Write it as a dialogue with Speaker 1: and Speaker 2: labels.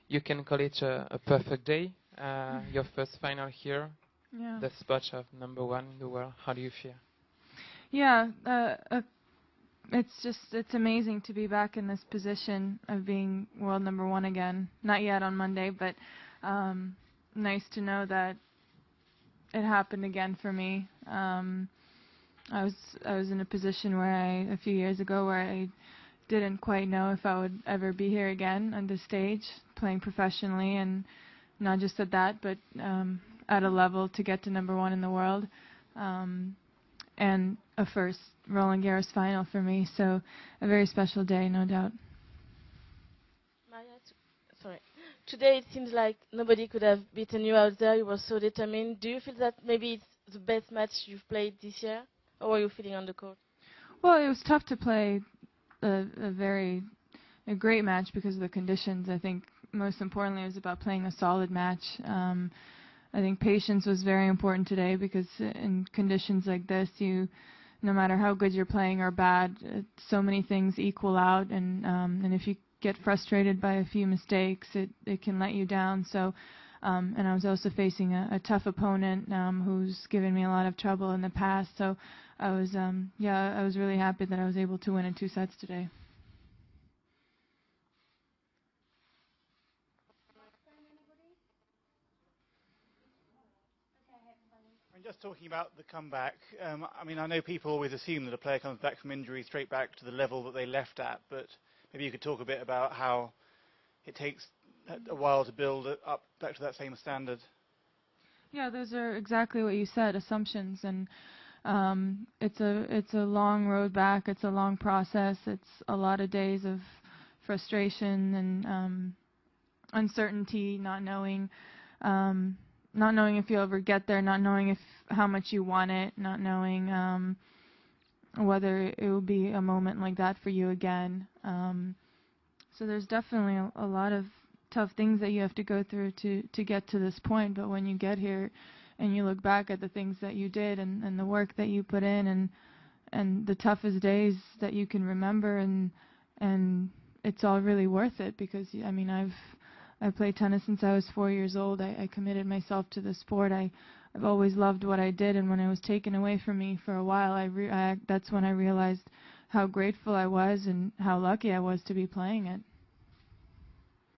Speaker 1: you can call it a perfect day. Your first final here,
Speaker 2: Yeah.
Speaker 1: the spot of #1 in the world. How do you feel?
Speaker 2: Yeah, it's amazing to be back in this position of being world #1 again. Not yet on Monday, but nice to know that it happened again for me. I was in a position where a few years ago where I didn't quite know if I would ever be here again on this stage, playing professionally, and not just at that, but at a level to get to #1 in the world. And a first Roland Garros final for me, so a very special day, no doubt.
Speaker 3: Maria, sorry. Today it seems like nobody could have beaten you out there. You were so determined. Do you feel that maybe it's the best match you've played this year? How are you feeling on the court?
Speaker 2: Well, it was tough to play a great match because of the conditions. I think most importantly it was about playing a solid match. I think patience was very important today because in conditions like this, no matter how good you're playing or bad, so many things equal out, and if you get frustrated by a few mistakes, it can let you down. So, and I was also facing a tough opponent who's given me a lot of trouble in the past. So, I was really happy that I was able to win in 2 sets today.
Speaker 4: Just talking about the comeback, I mean, I know people always assume that a player comes back from injury straight back to the level that they left at, but maybe you could talk a bit about how it takes a while to build up back to that same standard.
Speaker 2: Yeah, those are exactly what you said, assumptions, and it's a long road back. It's a long process. It's a lot of days of frustration and uncertainty, not knowing if you'll ever get there, not knowing how much you want it, not knowing whether it will be a moment like that for you again. So there's definitely a lot of tough things that you have to go through to get to this point. But when you get here and you look back at the things that you did and the work that you put in and the toughest days that you can remember, and it's all really worth it because, I mean, I've played tennis since I was 4 years old. I committed myself to the sport. I've always loved what I did, and when it was taken away from me for a while, that's when I realized how grateful I was and how lucky I was to be playing it.